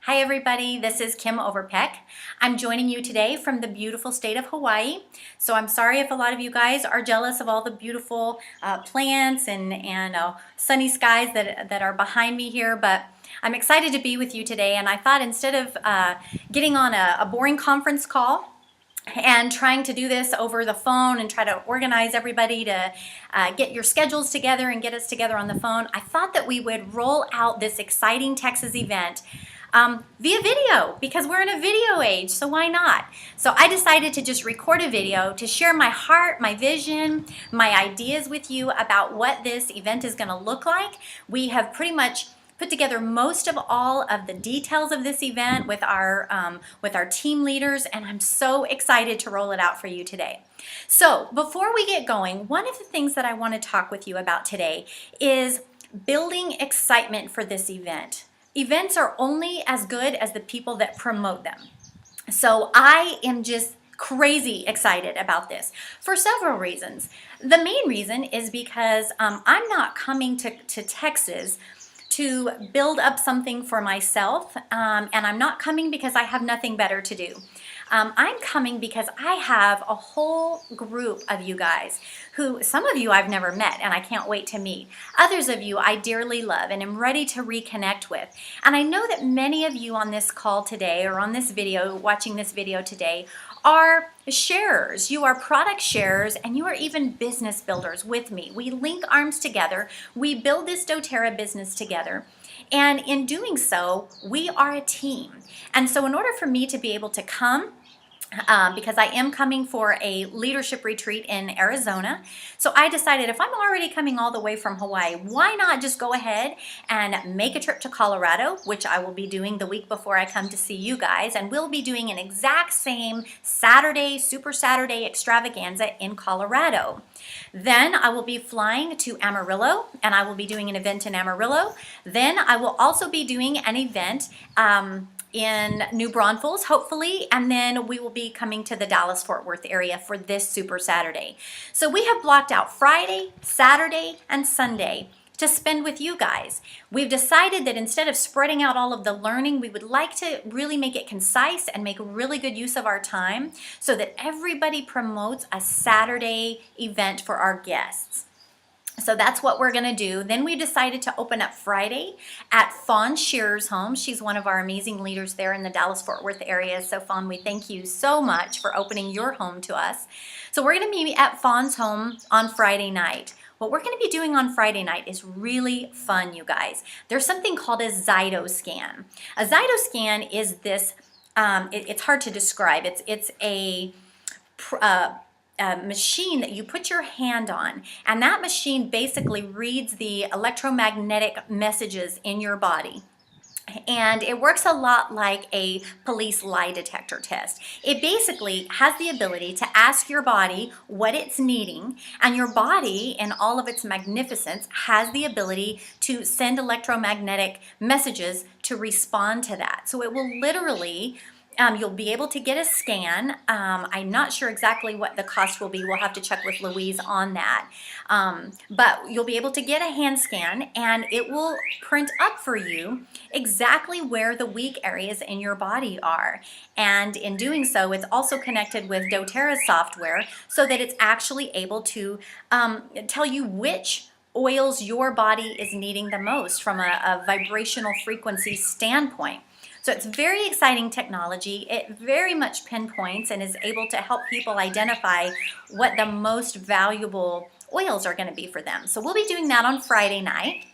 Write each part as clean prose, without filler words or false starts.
Hi everybody, this is Kim Overpeck. I'm joining you today from the beautiful state of Hawaii. So I'm sorry if a lot of you guys are jealous of all the beautiful plants and sunny skies that are behind me here, but I'm excited to be with you today, and I thought instead of getting on a boring conference call and trying to do this over the phone and try to organize everybody to get your schedules together and get us together on the phone, I thought that we would roll out this exciting Texas event via video, because we're in a video age, so why not? So I decided to just record a video to share my heart, my vision, my ideas with you about what this event is going to look like. We have pretty much put together most of all of the details of this event with our team leaders, and I'm so excited to roll it out for you today. So before we get going, one of the things that I want to talk with you about today is building excitement for this event. Events are only as good as the people that promote them. So I am just crazy excited about this for several reasons. The main reason is because I'm not coming to Texas to build up something for myself, and I'm not coming because I have nothing better to do. I'm coming because I have a whole group of you guys who, some of you I've never met and I can't wait to meet. Others of you I dearly love and am ready to reconnect with. And I know that many of you on this call today or on this video, watching this video today, are sharers. You are product sharers, and you are even business builders with me. We link arms together. We build this doTERRA business together. And in doing so, we are a team. And so in order for me to be able to come, because I am coming for a leadership retreat in Arizona. So I decided if I'm already coming all the way from Hawaii, why not just go ahead and make a trip to Colorado, which I will be doing the week before I come to see you guys. And we'll be doing an exact same Saturday, Super Saturday extravaganza in Colorado. Then I will be flying to Amarillo, and I will be doing an event in Amarillo. Then I will also be doing an event in New Braunfels, hopefully, and then we will be coming to the Dallas-Fort Worth area for this Super Saturday. So we have blocked out Friday, Saturday, and Sunday to spend with you guys. We've decided that instead of spreading out all of the learning, we would like to really make it concise and make really good use of our time so that everybody promotes a Saturday event for our guests. So that's what we're going to do. Then we decided to open up Friday at Fawn Shearer's home. She's one of our amazing leaders there in the Dallas-Fort Worth area. So Fawn, we thank you so much for opening your home to us. So we're going to be at Fawn's home on Friday night. What we're going to be doing on Friday night is really fun, you guys. There's something called a Zytoscan. A Zytoscan is this, it's hard to describe. It's a machine that you put your hand on, and that machine basically reads the electromagnetic messages in your body. And it works a lot like a police lie detector test. It basically has the ability to ask your body what it's needing, and your body, in all of its magnificence, has the ability to send electromagnetic messages to respond to that. So it will literally you'll be able to get a scan. I'm not sure exactly what the cost will be. We'll have to check with Louise on that. But you'll be able to get a hand scan, and it will print up for you exactly where the weak areas in your body are. And in doing so, it's also connected with doTERRA software so that it's actually able to tell you which oils your body is needing the most from a vibrational frequency standpoint. So it's very exciting technology. It very much pinpoints and is able to help people identify what the most valuable oils are going to be for them. So we'll be doing that on Friday night.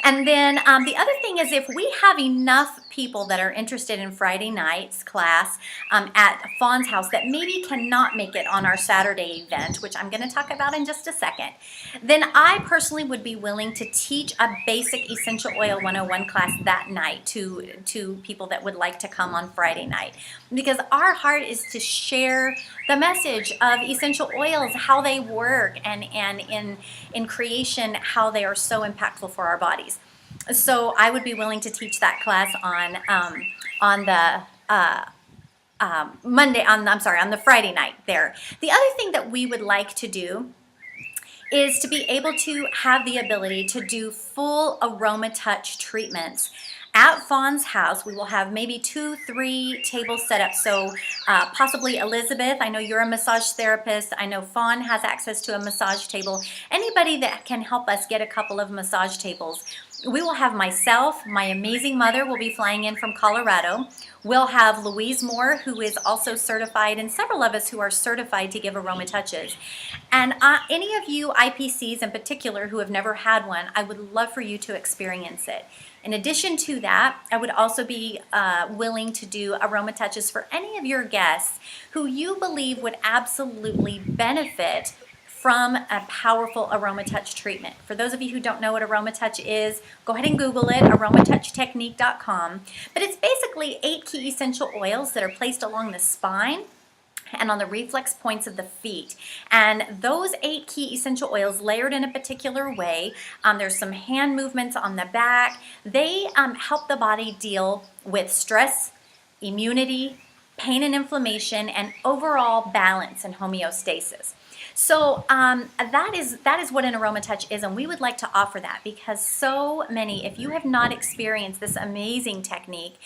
And then the other thing is, if we have enough people that are interested in Friday night's class at Fawn's house that maybe cannot make it on our Saturday event, which I'm going to talk about in just a second, then I personally would be willing to teach a basic Essential Oil 101 class that night to people that would like to come on Friday night. Because our heart is to share the message of essential oils, how they work, and in creation, how they are so impactful for our bodies. So I would be willing to teach that class on the on the Friday night there. The other thing that we would like to do is to be able to have the ability to do full aroma touch treatments At Fawn's house, we will have maybe 2-3 tables set up. So possibly Elizabeth, I know you're a massage therapist. I know Fawn has access to a massage table. Anybody that can help us get a couple of massage tables. We will have myself, my amazing mother will be flying in from Colorado. We'll have Louise Moore, who is also certified, and several of us who are certified to give aroma touches. And any of you IPCs in particular who have never had one, I would love for you to experience it. In addition to that, I would also be willing to do aroma touches for any of your guests who you believe would absolutely benefit from a powerful aroma touch treatment. For those of you who don't know what aroma touch is, go ahead and Google it, aromatouchtechnique.com. But it's basically 8 key essential oils that are placed along the spine and on the reflex points of the feet. And those 8 key essential oils layered in a particular way, there's some hand movements on the back. They help the body deal with stress, immunity, pain and inflammation, and overall balance and homeostasis. So that is what an aroma touch is, and we would like to offer that because so many, if you have not experienced this amazing technique,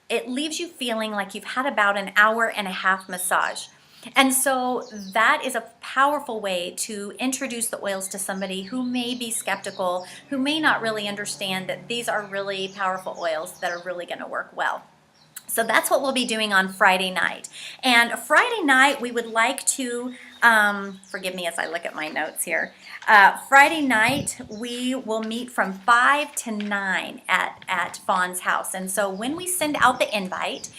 it leaves you feeling like you've had about an hour and a half massage. And so that is a powerful way to introduce the oils to somebody who may be skeptical, who may not really understand that these are really powerful oils that are really going to work well. So that's what we'll be doing on Friday night. And Friday night, we would like to, forgive me as I look at my notes here. Friday night, we will meet from 5 to 9 at Fawn's house. And so when we send out the invite,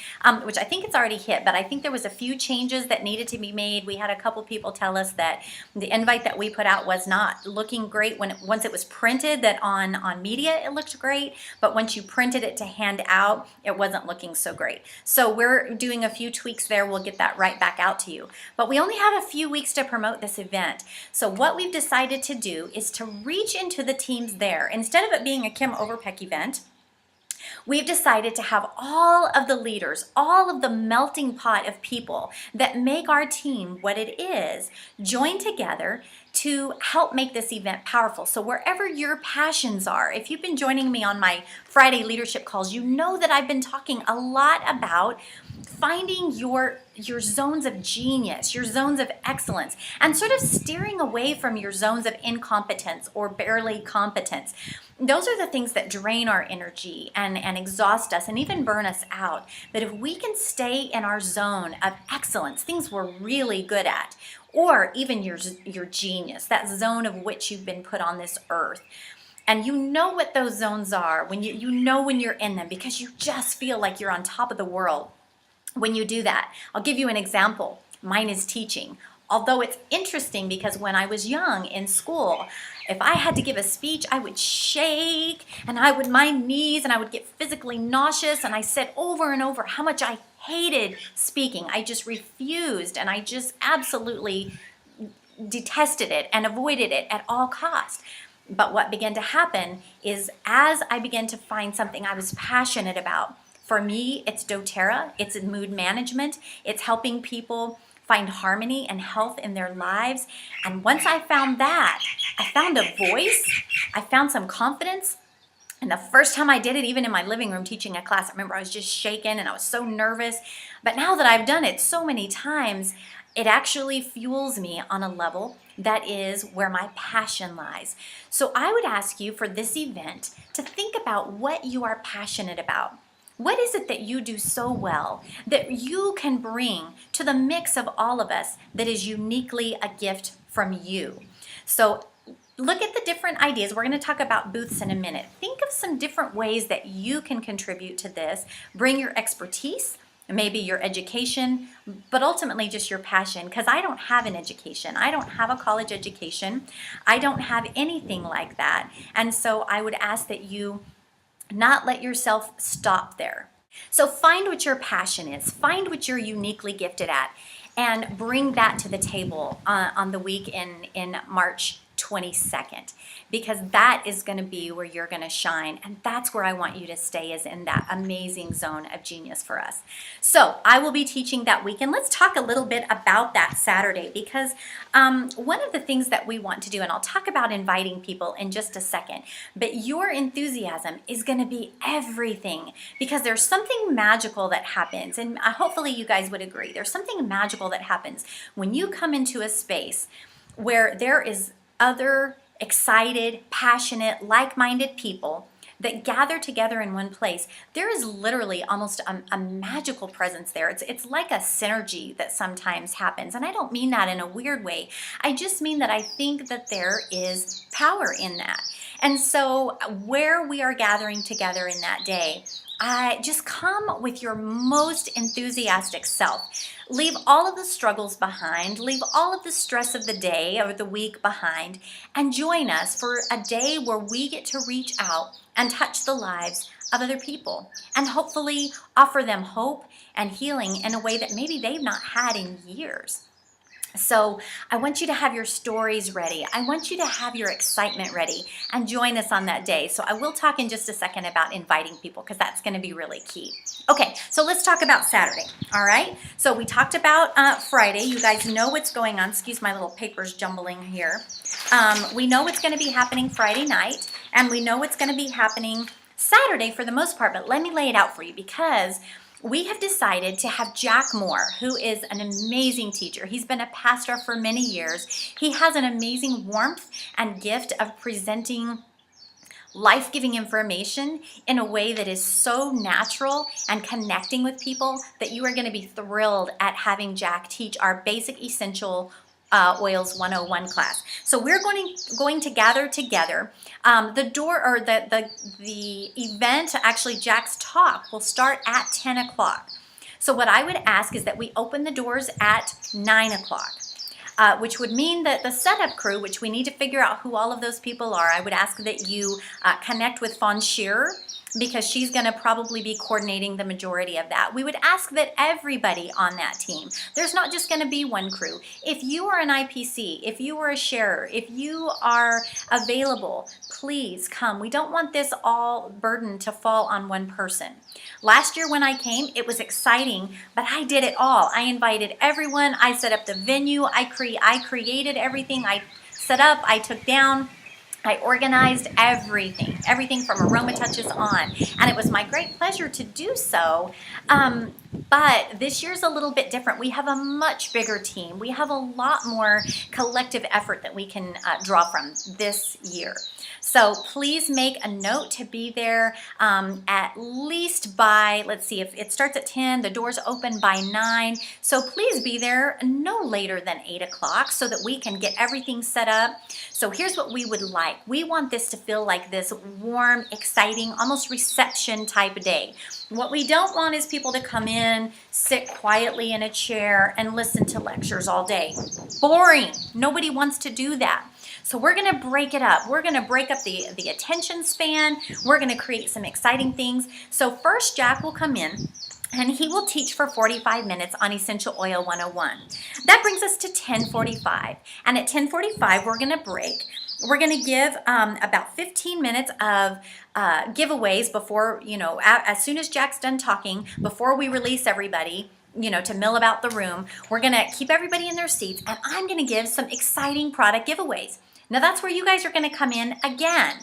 which I think it's already hit, but I think there was a few changes that needed to be made. We had a couple people tell us that the invite that we put out was not looking great once it was printed, that on media it looked great, but once you printed it to hand out, it wasn't looking so great. So we're doing a few tweaks there. We'll get that right back out to you. But we only have a few weeks to promote this event. So what we've decided to do is to reach into the teams there. Instead of it being a Kim Overpeck event, we've decided to have all of the leaders, all of the melting pot of people that make our team what it is, join together to help make this event powerful. So wherever your passions are, if you've been joining me on my Friday leadership calls, you know that I've been talking a lot about finding your zones of genius, your zones of excellence, and sort of steering away from your zones of incompetence or barely competence. Those are the things that drain our energy and exhaust us and even burn us out. But if we can stay in our zone of excellence, things we're really good at, or even your genius, that zone of which you've been put on this earth, and you know what those zones are, when you know when you're in them because you just feel like you're on top of the world. When you do that, I'll give you an example. Mine is teaching. Although it's interesting because when I was young in school, if I had to give a speech, I would shake and my knees and I would get physically nauseous, and I said over and over how much I hated speaking. I just refused, and I just absolutely detested it and avoided it at all costs. But what began to happen is as I began to find something I was passionate about, for me, it's doTERRA, it's mood management, it's helping people find harmony and health in their lives. And once I found that, I found a voice, I found some confidence. And the first time I did it, even in my living room teaching a class, I remember I was just shaken and I was so nervous. But now that I've done it so many times, it actually fuels me on a level that is where my passion lies. So I would ask you for this event to think about what you are passionate about. What is it that you do so well that you can bring to the mix of all of us that is uniquely a gift from you? So look at the different ideas. We're going to talk about booths in a minute. Think of some different ways that you can contribute to this. Bring your expertise, maybe your education, but ultimately just your passion, because I don't have an education. I don't have a college education. I don't have anything like that. And so I would ask that you not let yourself stop there. So find what your passion is, find what you're uniquely gifted at, and bring that to the table on the week in March 22nd, because that is going to be where you're going to shine. And that's where I want you to stay, is in that amazing zone of genius for us. So I will be teaching that weekend. Let's talk a little bit about that Saturday, because one of the things that we want to do, and I'll talk about inviting people in just a second, but your enthusiasm is going to be everything, because there's something magical that happens. And hopefully you guys would agree. There's something magical that happens when you come into a space where there is other excited, passionate, like-minded people that gather together in one place. There is literally almost a magical presence there. It's like a synergy that sometimes happens. And I don't mean that in a weird way. I just mean that I think that there is power in that. And so where we are gathering together in that day, just come with your most enthusiastic self. Leave all of the struggles behind, leave all of the stress of the day or the week behind, and join us for a day where we get to reach out and touch the lives of other people, and hopefully offer them hope and healing in a way that maybe they've not had in years. So I want you to have your stories ready. I want you to have your excitement ready, and join us on that day. So I will talk in just a second about inviting people, because that's going to be really key. Okay, so let's talk about Saturday. All right, so we talked about Friday. You guys know what's going on. Excuse my little papers jumbling here. We know what's going to be happening Friday night, and we know what's going to be happening Saturday for the most part, but let me lay it out for you, because we have decided to have Jack Moore, who is an amazing teacher. He's been a pastor for many years. He has an amazing warmth and gift of presenting life-giving information in a way that is so natural and connecting with people that you are going to be thrilled at having Jack teach our basic essential Oils 101 class. So we're going to gather together. The event, actually Jack's talk, will start at 10 o'clock. So what I would ask is that we open the doors at 9 o'clock. Which would mean that the setup crew, which we need to figure out who all of those people are, I would ask that you connect with Fawn Shearer, because she's going to probably be coordinating the majority of that. We would ask that everybody on that team, there's not just going to be one crew. If you are an IPC, if you are a sharer, if you are available, please come. We don't want this all burden to fall on one person. Last year when I came, it was exciting, but I did it all. I invited everyone. I set up the venue. I created everything. I set up, I took down, I organized everything from aroma touches on, and it was my great pleasure to do so. But this year's a little bit different. We have a much bigger team. We have a lot more collective effort that we can draw from this year. So please make a note to be there at least by, let's see, if it starts at 10, the doors open by 9. So please be there no later than 8 o'clock so that we can get everything set up. So here's what we would like. We want this to feel like this warm, exciting, almost reception type of day. What we don't want is people to come in, sit quietly in a chair, and listen to lectures all day. Boring. Nobody wants to do that. So we're going to break it up. We're going to break up the attention span. We're going to create some exciting things. So first, Jack will come in, and he will teach for 45 minutes on Essential Oil 101. That brings us to 10:45. And at 10:45, we're going to break. We're going to give about 15 minutes of giveaways before, as soon as Jack's done talking, before we release everybody, to mill about the room. We're going to keep everybody in their seats, and I'm going to give some exciting product giveaways. Now that's where you guys are going to come in again.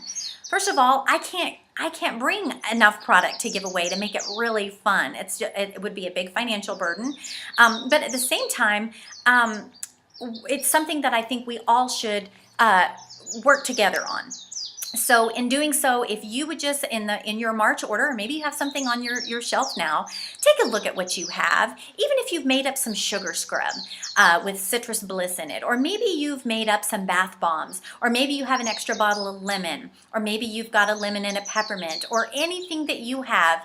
First of all, I can't bring enough product to give away to make it really fun. It would be a big financial burden. But at the same time, it's something that I think we all should work together on. So in doing so, if you would just in your March order, or maybe you have something on your shelf now, take a look at what you have. Even if you've made up some sugar scrub with citrus bliss in it, or maybe you've made up some bath bombs, or maybe you have an extra bottle of lemon, or maybe you've got a lemon and a peppermint, or anything that you have,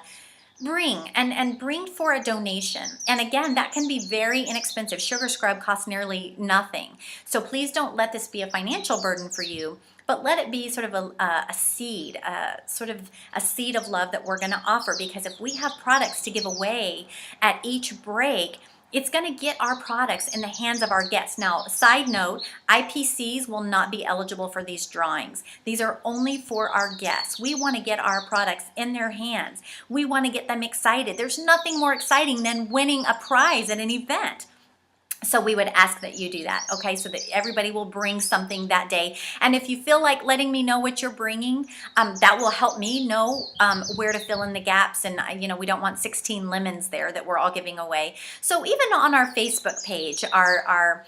bring and bring for a donation. And again, that can be very inexpensive. Sugar scrub costs nearly nothing. So please don't let this be a financial burden for you, but let it be sort of a seed, sort of a seed of love that we're going to offer. Because if we have products to give away at each break, It's going to get our products in the hands of our guests. Now, side note, IPCs will not be eligible for these drawings. These are only for our guests. We want to get our products in their hands. We want to get them excited. There's nothing more exciting than winning a prize at an event. So we would ask that you do that, okay, so that everybody will bring something that day. And if you feel like letting me know what you're bringing, that will help me know where to fill in the gaps. And, we don't want 16 lemons there that we're all giving away. So even on our Facebook page, our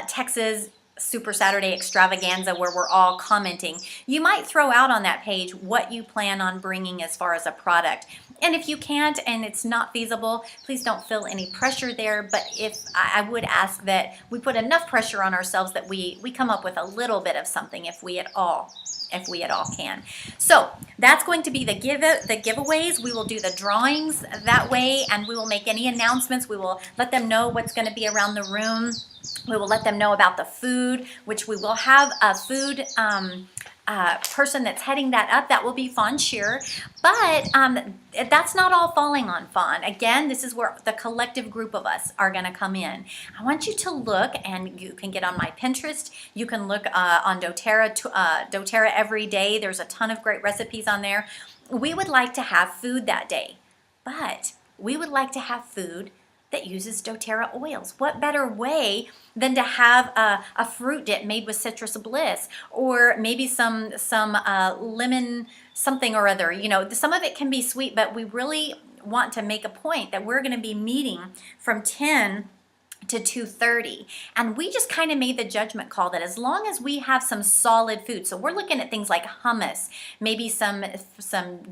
Texas Super Saturday Extravaganza, where we're all commenting, you might throw out on that page what you plan on bringing as far as a product. And if you can't and it's not feasible, please don't feel any pressure there. But if I would ask that we put enough pressure on ourselves that we come up with a little bit of something if we at all can. So that's going to be the giveaways. We will do the drawings that way, and we will make any announcements. We will let them know what's going to be around the room. We will let them know about the food, which we will have a food person that's heading that up. That will be Fawn Shearer. But that's not all falling on Fawn. Again, this is where the collective group of us are going to come in. I want you to look, and you can get on my Pinterest. You can look on doTERRA every day. There's a ton of great recipes on there. We would like to have food that day, but we would like to have food that uses doTERRA oils. What better way than to have a fruit dip made with citrus bliss, or maybe some lemon something or other. Some of it can be sweet, but we really want to make a point that we're going to be meeting from 10 to 2:30, and we just kind of made the judgment call that as long as we have some solid food, so we're looking at things like hummus, maybe some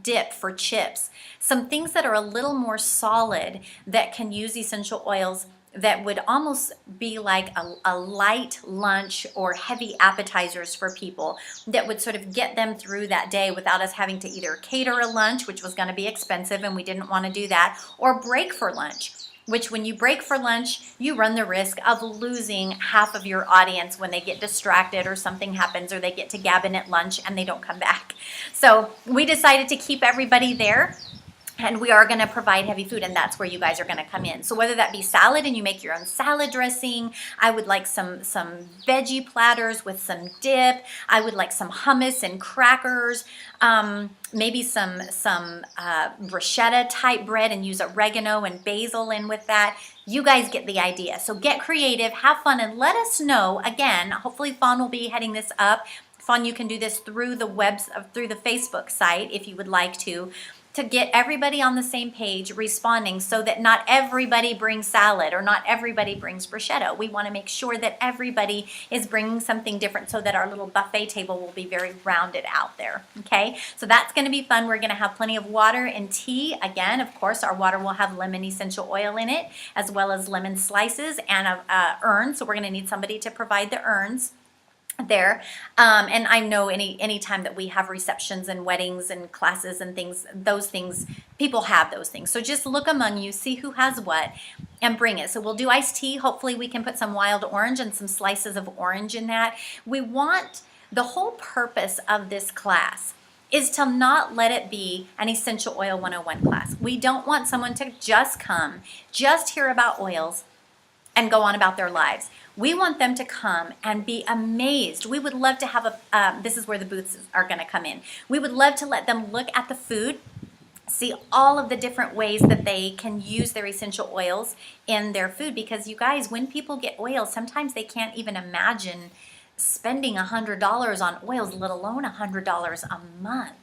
dip for chips, some things that are a little more solid that can use essential oils, that would almost be like a light lunch or heavy appetizers for people, that would sort of get them through that day without us having to either cater a lunch, which was going to be expensive and we didn't want to do that, or break for lunch. Which, when you break for lunch, you run the risk of losing half of your audience when they get distracted or something happens, or they get to gabbing at lunch and they don't come back. So we decided to keep everybody there, and we are going to provide heavy food, and that's where you guys are going to come in. So whether that be salad and you make your own salad dressing, I would like some veggie platters with some dip. I would like some hummus and crackers, maybe some bruschetta type bread, and use oregano and basil in with that. You guys get the idea. So get creative, have fun, and let us know. Again, hopefully Fawn will be heading this up. Fawn, you can do this through the Facebook site if you would like to get everybody on the same page responding, so that not everybody brings salad or not everybody brings bruschetta. We want to make sure that everybody is bringing something different, so that our little buffet table will be very rounded out there. Okay, so that's going to be fun. We're going to have plenty of water and tea. Again, of course, our water will have lemon essential oil in it, as well as lemon slices and a urn. So we're going to need somebody to provide the urns there. And I know any time that we have receptions and weddings and classes and things, those things, people have those things. So just look among you, see who has what, and bring it. So we'll do iced tea. Hopefully we can put some wild orange and some slices of orange in that. We want, the whole purpose of this class is to not let it be an Essential Oil 101 class. We don't want someone to just come, just hear about oils, and go on about their lives. We want them to come and be amazed. We would love to have this is where the booths are going to come in. We would love to let them look at the food, see all of the different ways that they can use their essential oils in their food. Because you guys, when people get oils, sometimes they can't even imagine spending $100 on oils, let alone $100 a month.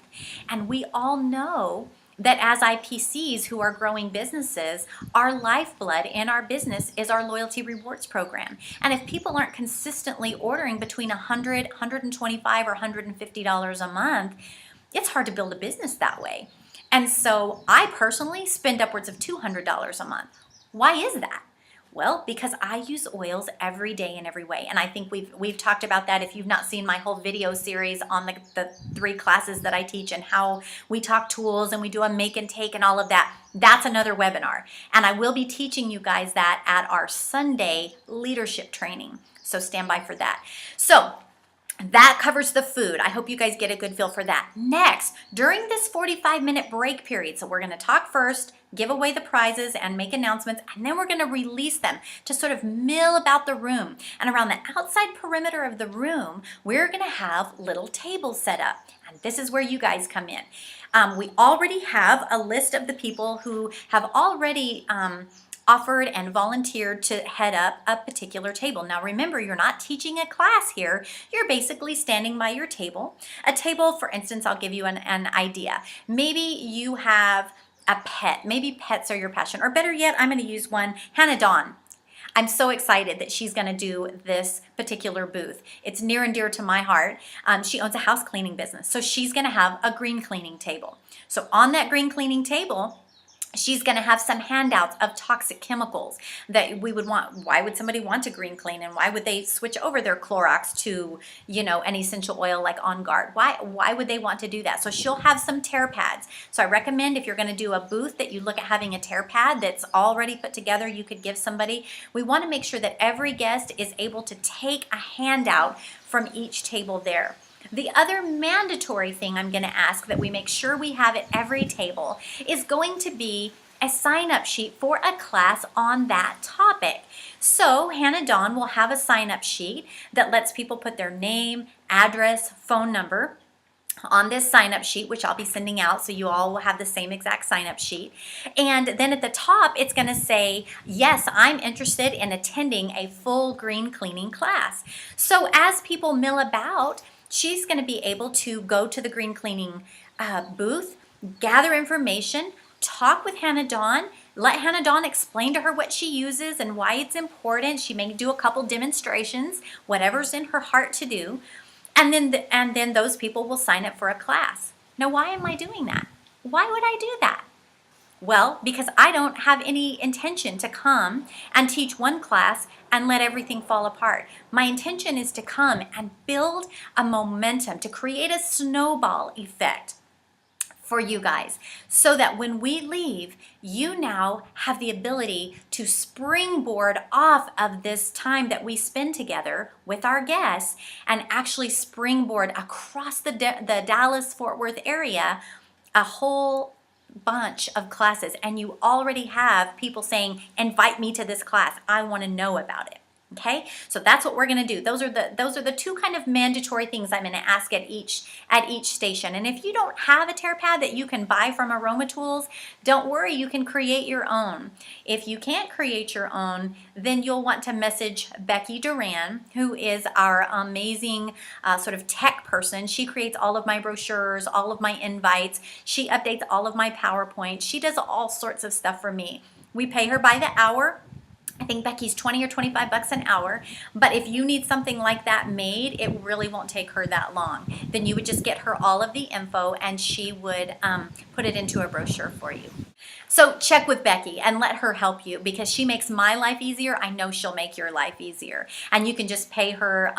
And we all know that as IPCs who are growing businesses, our lifeblood in our business is our loyalty rewards program. And if people aren't consistently ordering between $100, $125, or $150 a month, it's hard to build a business that way. And so I personally spend upwards of $200 a month. Why is that? Well, because I use oils every day in every way. And I think we've talked about that. If you've not seen my whole video series on the 3 classes that I teach, and how we talk tools and we do a make and take and all of that, that's another webinar. And I will be teaching you guys that at our Sunday leadership training. So stand by for that. So that covers the food. I hope you guys get a good feel for that. Next, during this 45-minute break period, so we're going to talk first, give away the prizes and make announcements, and then we're going to release them to sort of mill about the room. And around the outside perimeter of the room, we're going to have little tables set up. And this is where you guys come in. We already have a list of the people who have already offered and volunteered to head up a particular table. Now remember, you're not teaching a class here. You're basically standing by your table. A table, for instance, I'll give you an idea. Maybe you have a pet. Maybe pets are your passion. Or better yet, I'm going to use one, Hannah Dawn. I'm so excited that she's going to do this particular booth. It's near and dear to my heart. She owns a house cleaning business, so she's going to have a green cleaning table. So on that green cleaning table, she's going to have some handouts of toxic chemicals that we would want. Why would somebody want to green clean, and why would they switch over their Clorox to, an essential oil like On Guard? Why would they want to do that? So she'll have some tear pads. So I recommend, if you're going to do a booth, that you look at having a tear pad that's already put together you could give somebody. We want to make sure that every guest is able to take a handout from each table there. The other mandatory thing I'm going to ask that we make sure we have at every table is going to be a sign-up sheet for a class on that topic. So Hannah Dawn will have a sign-up sheet that lets people put their name, address, phone number on this sign-up sheet, which I'll be sending out, so you all will have the same exact sign-up sheet. And then at the top, it's going to say, yes, I'm interested in attending a full green cleaning class. So as people mill about, she's going to be able to go to the green cleaning booth, gather information, talk with Hannah Dawn, let Hannah Dawn explain to her what she uses and why it's important. She may do a couple demonstrations, whatever's in her heart to do, and then those people will sign up for a class. Now, why am I doing that? Why would I do that? Well, because I don't have any intention to come and teach one class and let everything fall apart. My intention is to come and build a momentum, to create a snowball effect for you guys, so that when we leave, you now have the ability to springboard off of this time that we spend together with our guests and actually springboard across the Dallas-Fort Worth area a whole bunch of classes. And you already have people saying, invite me to this class. I want to know about it. Okay, so that's what we're going to do. Those are the two kind of mandatory things I'm going to ask at each station. And if you don't have a tear pad that you can buy from Aroma Tools, don't worry, you can create your own. If you can't create your own, then you'll want to message Becky Duran, who is our amazing sort of tech person. She creates all of my brochures, all of my invites. She updates all of my PowerPoints. She does all sorts of stuff for me. We pay her by the hour. I think Becky's 20 or 25 bucks an hour, but if you need something like that made, it really won't take her that long. Then you would just get her all of the info and she would put it into a brochure for you. So check with Becky and let her help you, because she makes my life easier. I know she'll make your life easier. And you can just pay her,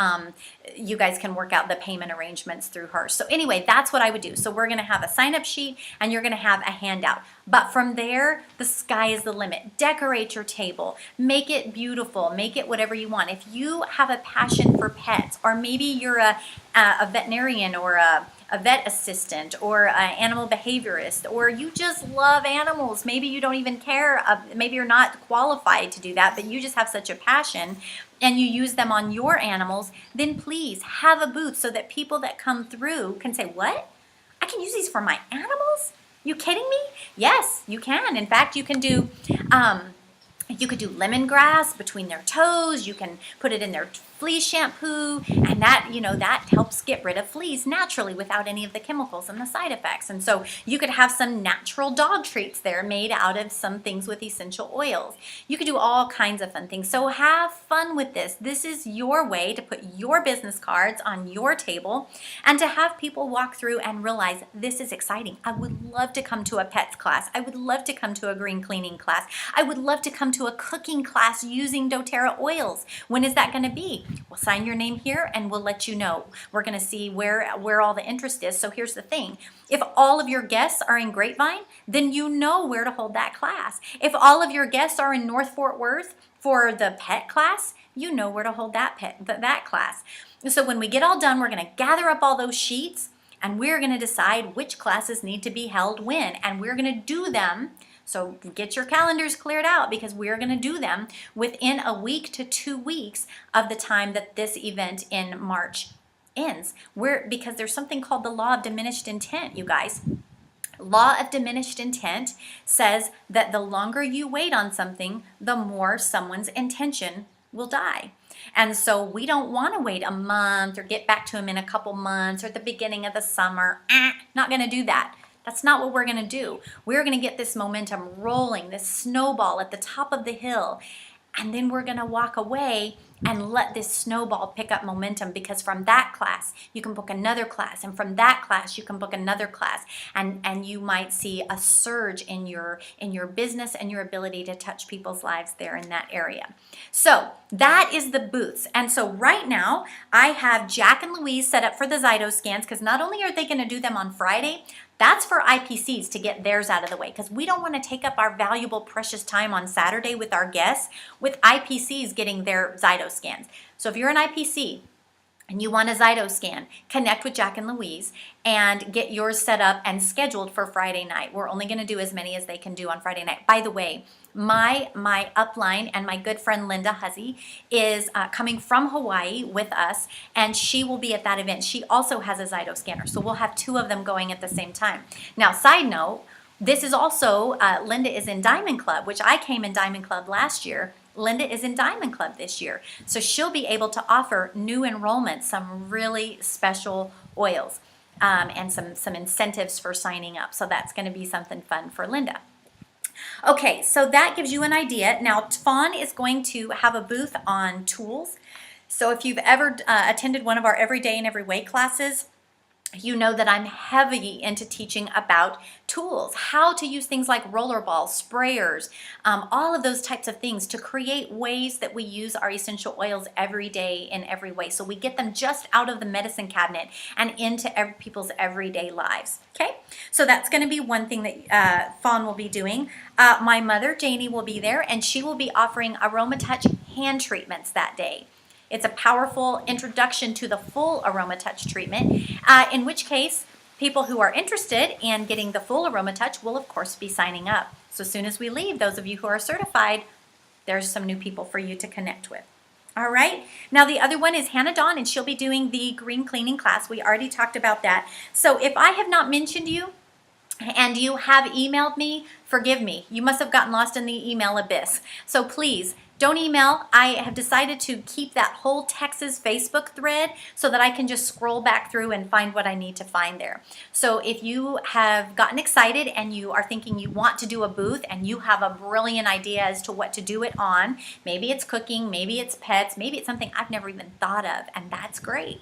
you guys can work out the payment arrangements through her. So anyway, that's what I would do. So we're going to have a sign-up sheet and you're going to have a handout. But from there, the sky is the limit. Decorate your table. Make it beautiful. Make it whatever you want. If you have a passion for pets, or maybe you're a veterinarian or a vet assistant or an animal behaviorist, or you just love animals. Maybe you don't even care. Maybe you're not qualified to do that, but you just have such a passion and you use them on your animals, then please have a booth so that people that come through can say, what? I can use these for my animals? You kidding me? Yes, you can. In fact, you can do you could do lemongrass between their toes. You can put it in their flea shampoo, and that, that helps get rid of fleas naturally without any of the chemicals and the side effects. And so you could have some natural dog treats there made out of some things with essential oils. You could do all kinds of fun things. So have fun with this. This is your way to put your business cards on your table and to have people walk through and realize this is exciting. I would love to come to a pets class. I would love to come to a green cleaning class. I would love to come to a cooking class using doTERRA oils. When is that going to be? We'll sign your name here and we'll let you know. We're going to see where all the interest is. So here's the thing. If all of your guests are in Grapevine, then you know where to hold that class. If all of your guests are in North Fort Worth for the pet class, you know where to hold that class. So when we get all done, we're going to gather up all those sheets and we're going to decide which classes need to be held when, and we're going to do them So get your calendars cleared out because we're going to do them within a week to 2 weeks of the time that this event in March ends. Because there's something called the law of diminished intent, you guys. Law of diminished intent says that the longer you wait on something, the more someone's intention will die. And so we don't want to wait a month or get back to them in a couple months or at the beginning of the summer. Not going to do that. That's not what we're going to do. We're going to get this momentum rolling, this snowball at the top of the hill. And then we're going to walk away and let this snowball pick up momentum, because from that class you can book another class, and from that class you can book another class, and you might see a surge in your business and your ability to touch people's lives there in that area. So that is the booths. And so right now I have Jack and Louise set up for the Zyto scans, because not only are they going to do them on Friday, that's for IPCs to get theirs out of the way, because we don't want to take up our valuable, precious time on Saturday with our guests with IPCs getting their Zyto scans. So if you're an IPC and you want a Zyto scan, connect with Jack and Louise and get yours set up and scheduled for Friday night. We're only going to do as many as they can do on Friday night. By the way, my upline and my good friend Linda Huzzy is coming from Hawaii with us, and she will be at that event. She also has a Zyto scanner, so we'll have 2 of them going at the same time. Now, side note, this is also, Linda is in Diamond Club, which I came in Diamond Club last year. Linda is in Diamond Club this year. So she'll be able to offer new enrollments some really special oils and some incentives for signing up. So that's going to be something fun for Linda. Okay, so that gives you an idea. Now, Fawn is going to have a booth on tools. So if you've ever attended one of our Everyday and Every Way classes, you know that I'm heavy into teaching about tools, how to use things like rollerballs, sprayers, all of those types of things to create ways that we use our essential oils every day in every way. So we get them just out of the medicine cabinet and into people's everyday lives. Okay, so that's going to be one thing that Fawn will be doing. My mother, Janie, will be there, and she will be offering Aroma Touch hand treatments that day. It's a powerful introduction to the full Aroma Touch treatment, in which case people who are interested in getting the full Aroma Touch will, of course, be signing up. So as soon as we leave, those of you who are certified, there's some new people for you to connect with. All right. Now, the other one is Hannah Dawn, and she'll be doing the green cleaning class. We already talked about that. So if I have not mentioned you and you have emailed me, forgive me. You must have gotten lost in the email abyss. So please, don't email. I have decided to keep that whole Texas Facebook thread so that I can just scroll back through and find what I need to find there. So if you have gotten excited and you are thinking you want to do a booth and you have a brilliant idea as to what to do it on, maybe it's cooking, maybe it's pets, maybe it's something I've never even thought of, and that's great.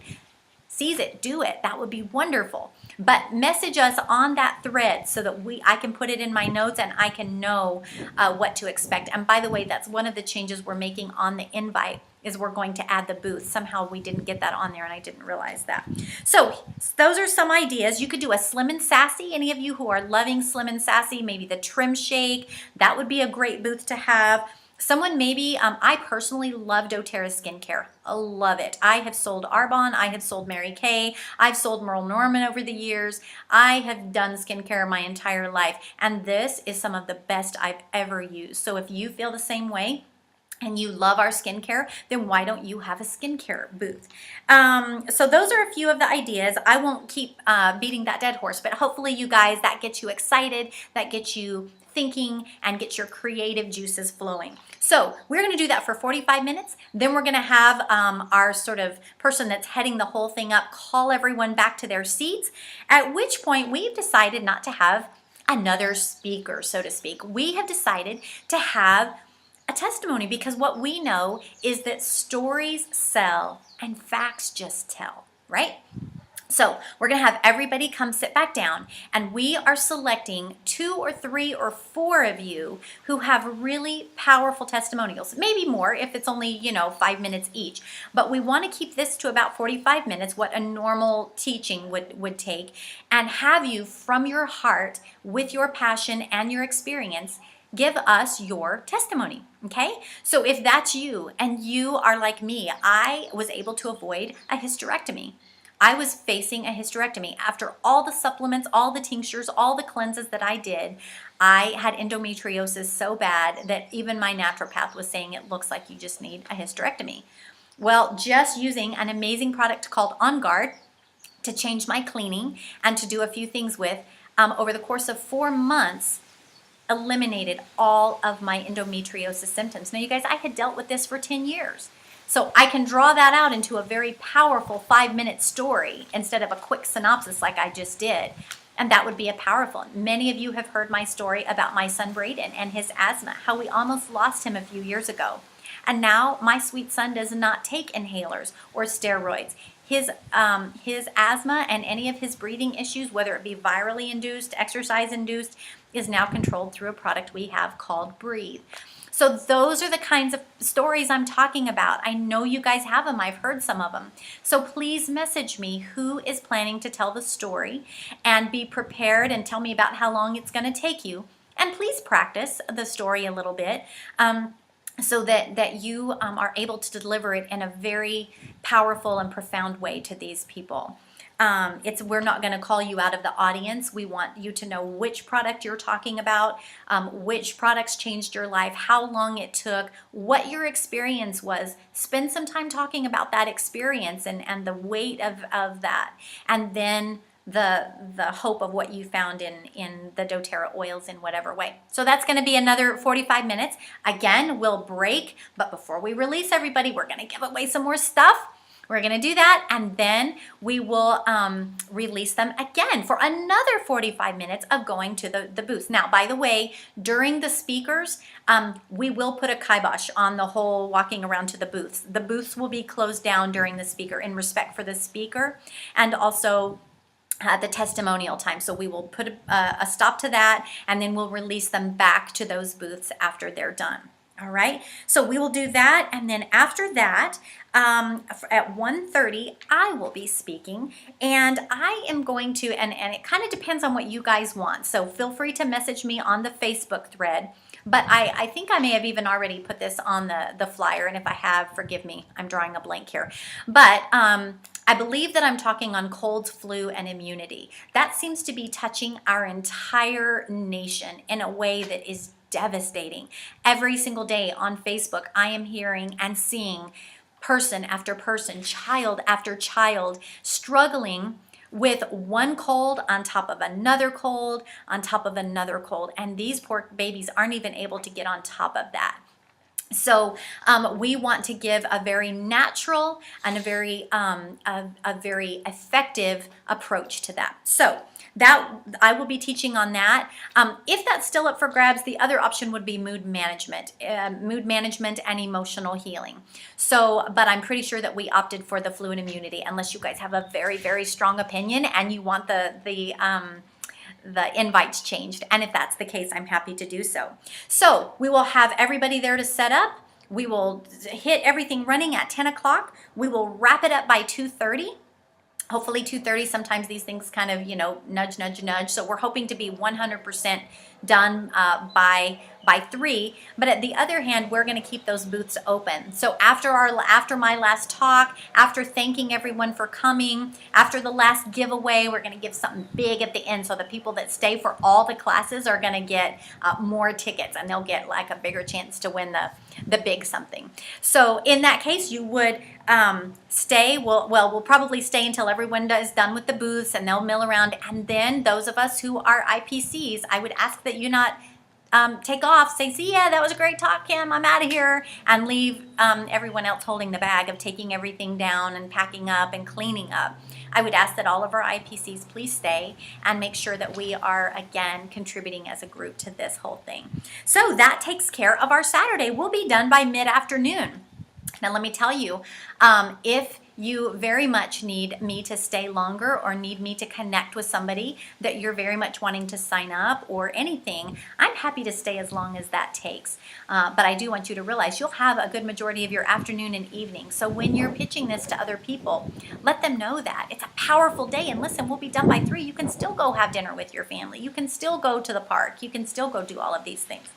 Seize it, do it. That would be wonderful. But message us on that thread so that I can put it in my notes and I can know what to expect. And by the way, that's one of the changes we're making on the invite, is we're going to add the booth. Somehow we didn't get that on there and I didn't realize that. So those are some ideas. You could do a Slim and Sassy. Any of you who are loving Slim and Sassy, maybe the Trim Shake, that would be a great booth to have. Someone maybe, I personally love doTERRA skincare. I love it. I have sold Arbonne. I have sold Mary Kay. I've sold Merle Norman over the years. I have done skincare my entire life. And this is some of the best I've ever used. So if you feel the same way and you love our skincare, then why don't you have a skincare booth? So those are a few of the ideas. I won't keep beating that dead horse, but hopefully you guys, that gets you excited, that gets you thinking, and get your creative juices flowing. So we're going to do that for 45 minutes. Then we're going to have our sort of person that's heading the whole thing up call everyone back to their seats, at which point we've decided not to have another speaker, so to speak. We have decided to have a testimony, because what we know is that stories sell and facts just tell, right? So we're going to have everybody come sit back down, and we are selecting 2 or 3 or 4 of you who have really powerful testimonials, maybe more if it's only, 5 minutes each. But we want to keep this to about 45 minutes, what a normal teaching would take, and have you from your heart, with your passion and your experience, give us your testimony, okay? So if that's you and you are like me, I was able to avoid a hysterectomy. I was facing a hysterectomy. After all the supplements, all the tinctures, all the cleanses that I did, I had endometriosis so bad that even my naturopath was saying it looks like you just need a hysterectomy. Well, just using an amazing product called On Guard to change my cleaning and to do a few things with, over the course of 4 months, eliminated all of my endometriosis symptoms. Now, you guys, I had dealt with this for 10 years. So I can draw that out into a very powerful 5-minute story instead of a quick synopsis like I just did. And that would be a powerful. Many of you have heard my story about my son Braden and his asthma, how we almost lost him a few years ago. And now my sweet son does not take inhalers or steroids. His asthma and any of his breathing issues, whether it be virally induced, exercise induced, is now controlled through a product we have called Breathe. So those are the kinds of stories I'm talking about. I know you guys have them. I've heard some of them. So please message me who is planning to tell the story, and be prepared and tell me about how long it's going to take you. And please practice the story a little bit. So that you are able to deliver it in a very powerful and profound way to these people. We're not going to call you out of the audience. We want you to know which product you're talking about, which products changed your life, how long it took, what your experience was. Spend some time talking about that experience and the weight of that. And then the hope of what you found in the doTERRA oils in whatever way. So that's going to be another 45 minutes. Again, we'll break, but before we release everybody, we're going to give away some more stuff. We're going to do that, and then we will release them again for another 45 minutes of going to the booth. Now, by the way, during the speakers, we will put a kibosh on the whole walking around to the booths. The booths will be closed down during the speaker in respect for the speaker, and also the testimonial time. So we will put a stop to that, and then we'll release them back to those booths after they're done. All right, so we will do that, and then after that, at 1:30, I will be speaking, and I am going to, and it kind of depends on what you guys want, so feel free to message me on the Facebook thread, but I think I may have even already put this on the flyer, and if I have, forgive me, I'm drawing a blank here, but I believe that I'm talking on colds, flu, and immunity. That seems to be touching our entire nation in a way that is devastating. Every single day on Facebook, I am hearing and seeing person after person, child after child, struggling with one cold on top of another cold, on top of another cold. And these poor babies aren't even able to get on top of that. So we want to give a very natural and a very effective approach to that. So that I will be teaching on that. If that's still up for grabs, the other option would be mood management and emotional healing. So, but I'm pretty sure that we opted for the flu and immunity, unless you guys have a very, very strong opinion and you want the invites changed. And if that's the case, I'm happy to do so. So we will have everybody there to set up. We will hit everything running at 10 o'clock. We will wrap it up by 2:30. Hopefully 2:30. Sometimes these things kind of, nudge, nudge, nudge. So we're hoping to be 100% done by 3. But at the other hand, we're going to keep those booths open. So after my last talk, after thanking everyone for coming, after the last giveaway, we're going to give something big at the end. So the people that stay for all the classes are going to get more tickets, and they'll get like a bigger chance to win the big something. So in that case, you would stay. We'll probably stay until everyone is done with the booths, and they'll mill around. And then those of us who are IPCs, I would ask that you not take off, say, see ya, that was a great talk, Kim, I'm out of here, and leave everyone else holding the bag of taking everything down and packing up and cleaning up. I would ask that all of our IPCs please stay and make sure that we are, again, contributing as a group to this whole thing. So that takes care of our Saturday. We'll be done by mid-afternoon. Now, let me tell you, if you very much need me to stay longer or need me to connect with somebody that you're very much wanting to sign up or anything, I'm happy to stay as long as that takes. But I do want you to realize you'll have a good majority of your afternoon and evening. So when you're pitching this to other people, let them know that. It's a powerful day. And listen, we'll be done by 3. You can still go have dinner with your family. You can still go to the park. You can still go do all of these things.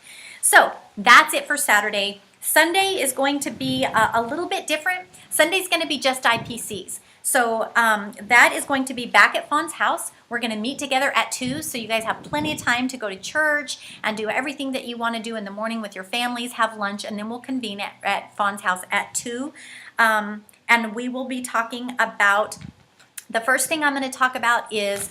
So that's it for Saturday. Sunday is going to be a little bit different. Sunday's going to be just IPCs. So that is going to be back at Fawn's house. We're going to meet together at 2, so you guys have plenty of time to go to church and do everything that you want to do in the morning with your families, have lunch, and then we'll convene at Fawn's house at 2. And we will be talking about, the first thing I'm going to talk about is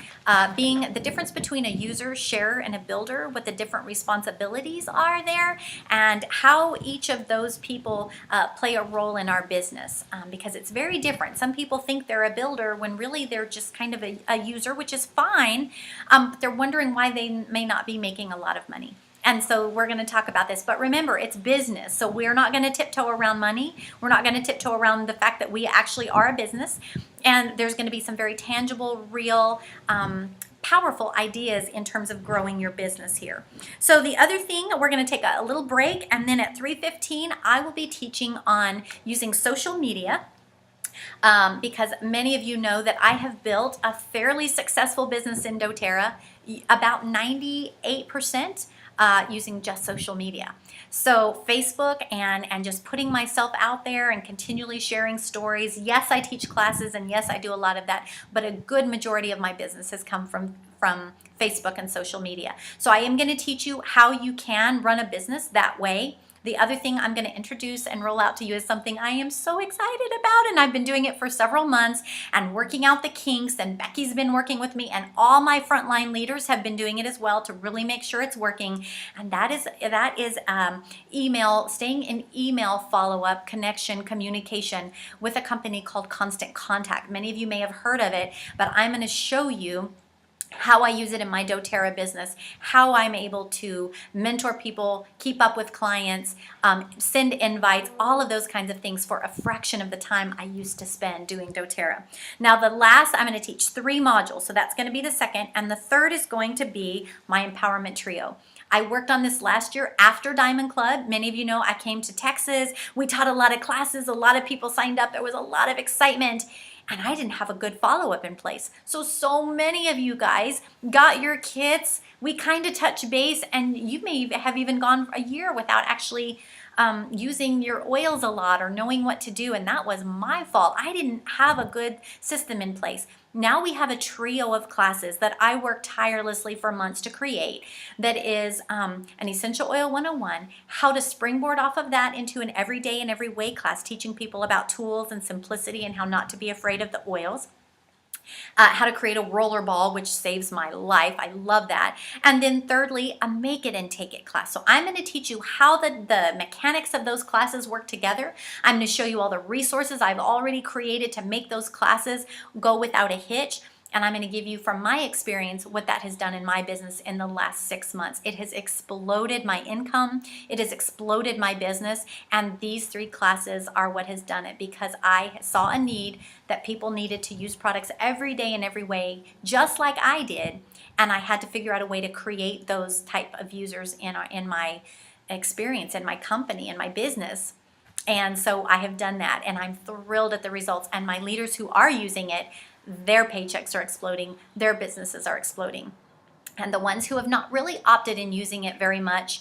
being the difference between a user, sharer, and a builder, what the different responsibilities are there, and how each of those people play a role in our business, because it's very different. Some people think they're a builder when really they're just kind of a user, which is fine, but they're wondering why they may not be making a lot of money. And so we're going to talk about this. But remember, it's business. So we're not going to tiptoe around money. We're not going to tiptoe around the fact that we actually are a business. And there's going to be some very tangible, real, powerful ideas in terms of growing your business here. So the other thing, we're going to take a little break. And then at 3:15, I will be teaching on using social media. Because many of you know that I have built a fairly successful business in doTERRA, about 98%. Using just social media. So Facebook and just putting myself out there and continually sharing stories. Yes, I teach classes, and yes, I do a lot of that, but a good majority of my business has come from Facebook and social media. So I am going to teach you how you can run a business that way. The other thing I'm going to introduce and roll out to you is something I am so excited about, and I've been doing it for several months and working out the kinks, and Becky's been working with me, and all my frontline leaders have been doing it as well to really make sure it's working. And that is staying in email follow-up, connection, communication with a company called Constant Contact. Many of you may have heard of it, but I'm going to show you how I use it in my doTERRA business, how I'm able to mentor people, keep up with clients, send invites, all of those kinds of things for a fraction of the time I used to spend doing doTERRA. Now the last, I'm going to teach 3 modules, so that's going to be the second, and the third is going to be my empowerment trio. I worked on this last year after Diamond Club. Many of you know I came to Texas. We taught a lot of classes. A lot of people signed up. There was a lot of excitement. And I didn't have a good follow-up in place. So many of you guys got your kits. We kind of touch base, and you may have even gone a year without actually using your oils a lot or knowing what to do, and that was my fault. I didn't have a good system in place. Now we have a trio of classes that I worked tirelessly for months to create that is an Essential Oil 101, how to springboard off of that into an everyday and every way class, teaching people about tools and simplicity and how not to be afraid of the oils. How to create a roller ball, which saves my life. I love that. And then thirdly, a make it and take it class. So I'm going to teach you how the mechanics of those classes work together. I'm going to show you all the resources I've already created to make those classes go without a hitch. And I'm going to give you from my experience what that has done in my business in the last 6 months. It has exploded my income. It has exploded my business. And these 3 classes are what has done it, because I saw a need that people needed to use products every day in every way, just like I did. And I had to figure out a way to create those type of users in my experience, in my company, in my business. And so I have done that, and I'm thrilled at the results. And my leaders who are using it, their paychecks are exploding, their businesses are exploding. And the ones who have not really opted in using it very much,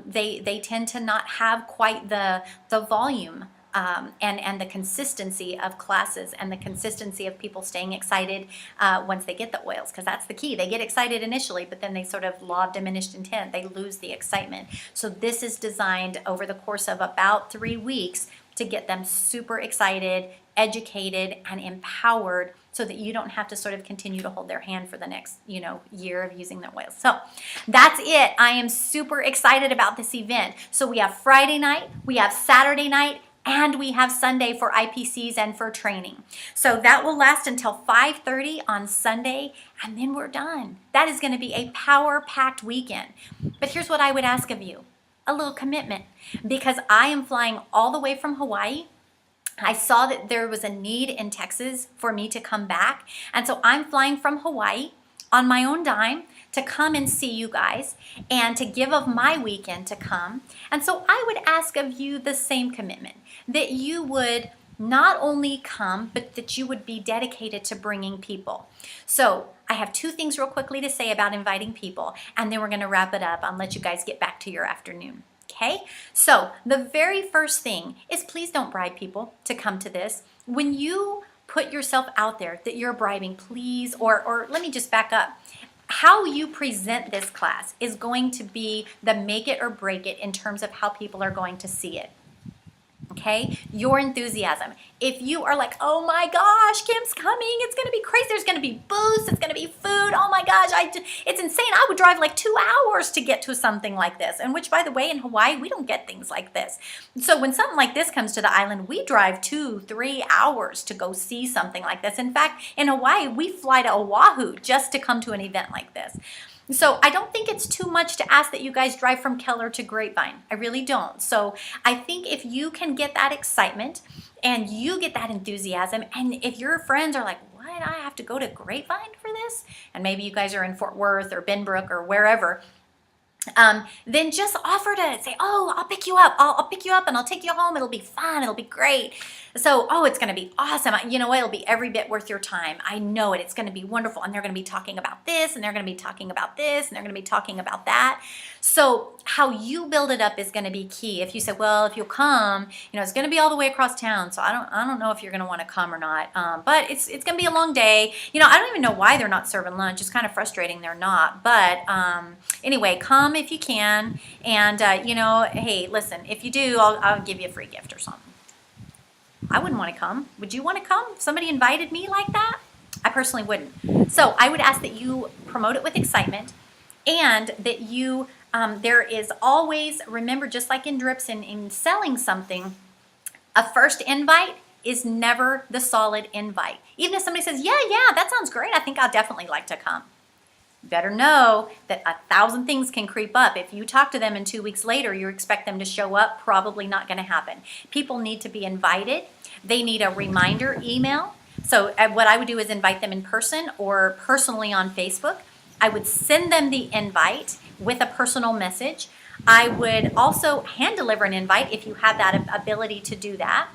they tend to not have quite the volume and the consistency of classes and the consistency of people staying excited once they get the oils, because that's the key. They get excited initially, but then they sort of law of diminished intent. They lose the excitement. So this is designed over the course of about 3 weeks to get them super excited, educated, and empowered, so that you don't have to sort of continue to hold their hand for the next, year of using their oils. So that's it. I am super excited about this event. So we have Friday night, we have Saturday night, and we have Sunday for IPCs and for training. So that will last until 5:30 on Sunday, and then we're done. That is going to be a power-packed weekend. But here's what I would ask of you. A little commitment, because I am flying all the way from Hawaii. I saw that there was a need in Texas for me to come back. And so I'm flying from Hawaii on my own dime to come and see you guys and to give of my weekend to come. And so I would ask of you the same commitment, that you would not only come, but that you would be dedicated to bringing people. So I have 2 things real quickly to say about inviting people, and then we're going to wrap it up and let you guys get back to your afternoon. Okay, so the very first thing is, please don't bribe people to come to this. When you put yourself out there that you're bribing, please. Or let me just back up. How you present this class is going to be the make it or break it in terms of how people are going to see it. Okay, your enthusiasm. If you are like, oh my gosh, Kim's coming, it's gonna be crazy. There's gonna be booths, it's gonna be food. Oh my gosh, it's insane. I would drive like 2 hours to get to something like this. And which, by the way, in Hawaii, we don't get things like this. So when something like this comes to the island, we drive 2-3 hours to go see something like this. In fact, in Hawaii, we fly to Oahu just to come to an event like this. So I don't think it's too much to ask that you guys drive from Keller to Grapevine. I really don't. So I think if you can get that excitement and you get that enthusiasm, and if your friends are like, what, I have to go to Grapevine for this? And maybe you guys are in Fort Worth or Benbrook or wherever, then just offer to say, oh, I'll pick you up. I'll pick you up and I'll take you home. It'll be fun. It'll be great. So, oh, it's going to be awesome. You know what? It'll be every bit worth your time. I know it. It's going to be wonderful. And they're going to be talking about this, and they're going to be talking about this, and they're going to be talking about that. So how you build it up is going to be key. If you say, well, if you'll come, it's going to be all the way across town. So I don't know if you're going to want to come or not. But it's going to be a long day. I don't even know why they're not serving lunch. It's kind of frustrating they're not. But anyway, come if you can. And, hey, listen, if you do, I'll give you a free gift or something. I wouldn't want to come. Would you want to come? If somebody invited me like that? I personally wouldn't. So I would ask that you promote it with excitement, and that you, there is always, remember, just like in drips and in selling something, a first invite is never the solid invite. Even if somebody says, yeah, that sounds great, I think I'll definitely like to come. Better know that 1,000 things can creep up. If you talk to them and 2 weeks later you expect them to show up, probably not going to happen. People need to be invited. They need a reminder email. So what I would do is invite them in person or personally on Facebook. I would send them the invite with a personal message. I would also hand deliver an invite if you have that ability to do that.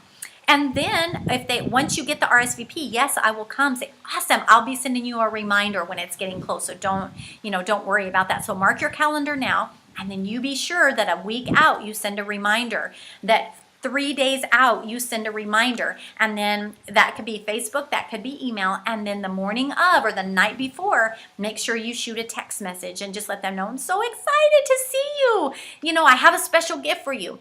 And then once you get the RSVP, yes, I will come. Say, awesome, I'll be sending you a reminder when it's getting close. So don't worry about that. So mark your calendar now, and then you be sure that a week out you send a reminder, that 3 days out you send a reminder. And then that could be Facebook, that could be email. And then the morning of or the night before, make sure you shoot a text message and just let them know, I'm so excited to see you. I have a special gift for you.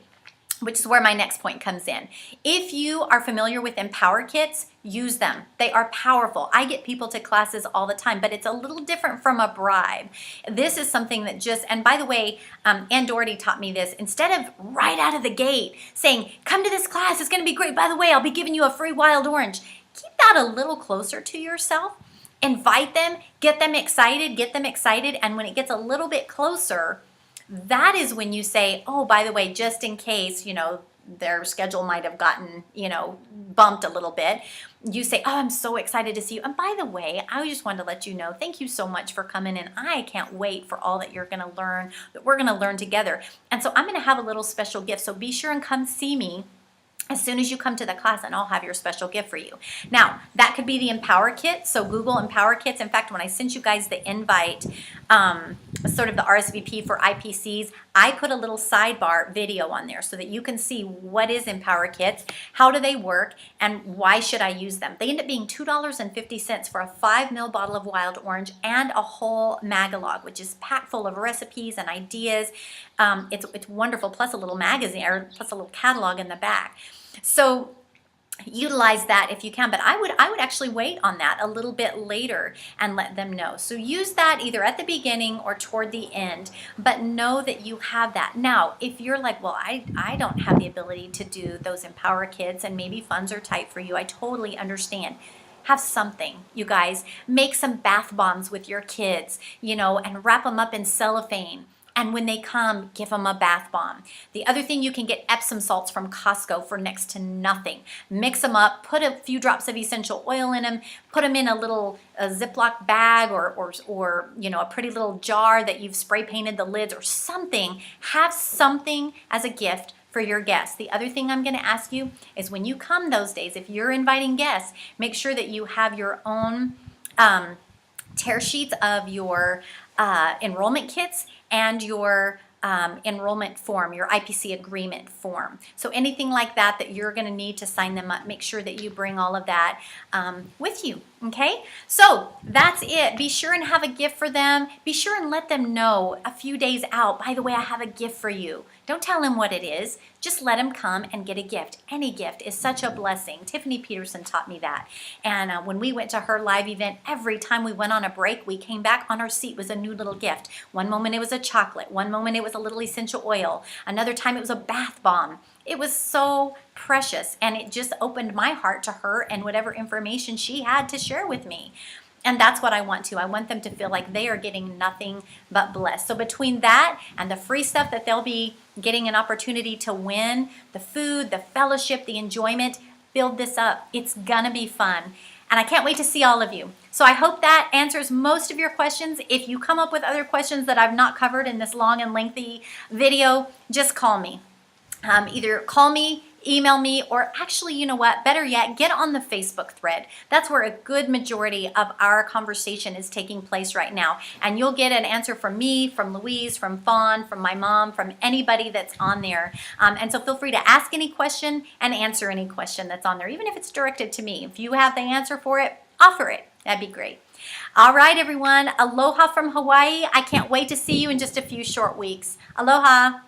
Which is where my next point comes in. If you are familiar with Empower Kits, use them. They are powerful. I get people to classes all the time, but it's a little different from a bribe. This is something that and by the way, Ann Doherty taught me this. Instead of right out of the gate saying, come to this class, it's going to be great. By the way, I'll be giving you a free wild orange. Keep that a little closer to yourself. Invite them, get them excited, and when it gets a little bit closer, that is when you say, oh, by the way, just in case, their schedule might have gotten, bumped a little bit. You say, oh, I'm so excited to see you. And by the way, I just wanted to let you know, thank you so much for coming in. I can't wait for all that you're going to learn, that we're going to learn together. And so I'm going to have a little special gift. So be sure and come see me as soon as you come to the class, and I'll have your special gift for you. Now, that could be the Empower Kit. So Google Empower Kits. In fact, when I sent you guys the invite, sort of the RSVP for IPCs, I put a little sidebar video on there so that you can see what is Empower Kits, how do they work, and why should I use them. They end up being $2.50 for a 5 ml bottle of wild orange and a whole magalog, which is packed full of recipes and ideas. It's wonderful, plus a little magazine, or plus a little catalog in the back. So utilize that if you can, but I would actually wait on that a little bit later and let them know. So use that either at the beginning or toward the end, but know that you have that. Now, if you're like, well, I don't have the ability to do those Empower Kids and maybe funds are tight for you, I totally understand. Have something, you guys. Make some bath bombs with your kids, and wrap them up in cellophane. And when they come, give them a bath bomb. The other thing, you can get Epsom salts from Costco for next to nothing. Mix them up, put a few drops of essential oil in them, put them in a little Ziploc bag or a pretty little jar that you've spray painted the lids or something. Have something as a gift for your guests. The other thing I'm going to ask you is when you come those days, if you're inviting guests, make sure that you have your own tear sheets of your enrollment kits and your enrollment form, your IPC agreement form. So anything like that that you're going to need to sign them up, make sure that you bring all of that with you. Okay, so that's it. Be sure and have a gift for them. Be sure and let them know a few days out, by the way, I have a gift for you. Don't tell them what it is. Just let them come and get a gift. Any gift is such a blessing. Tiffany Peterson taught me that. And when we went to her live event, every time we went on a break, we came back on our seat was a new little gift. One moment it was a chocolate. One moment it was a little essential oil. Another time it was a bath bomb. It was so precious, and it just opened my heart to her and whatever information she had to share with me. And that's what I want to. I want them to feel like they are getting nothing but blessed. So between that and the free stuff that they'll be getting an opportunity to win, the food, the fellowship, the enjoyment, build this up. It's gonna be fun. And I can't wait to see all of you. So I hope that answers most of your questions. If you come up with other questions that I've not covered in this long and lengthy video, just call me. Either call me, email me, or actually, you know what, better yet, get on the Facebook thread. That's where a good majority of our conversation is taking place right now. And you'll get an answer from me, from Louise, from Fawn, from my mom, from anybody that's on there. And so feel free to ask any question and answer any question that's on there, even if it's directed to me. If you have the answer for it, offer it. That'd be great. All right, everyone. Aloha from Hawaii. I can't wait to see you in just a few short weeks. Aloha.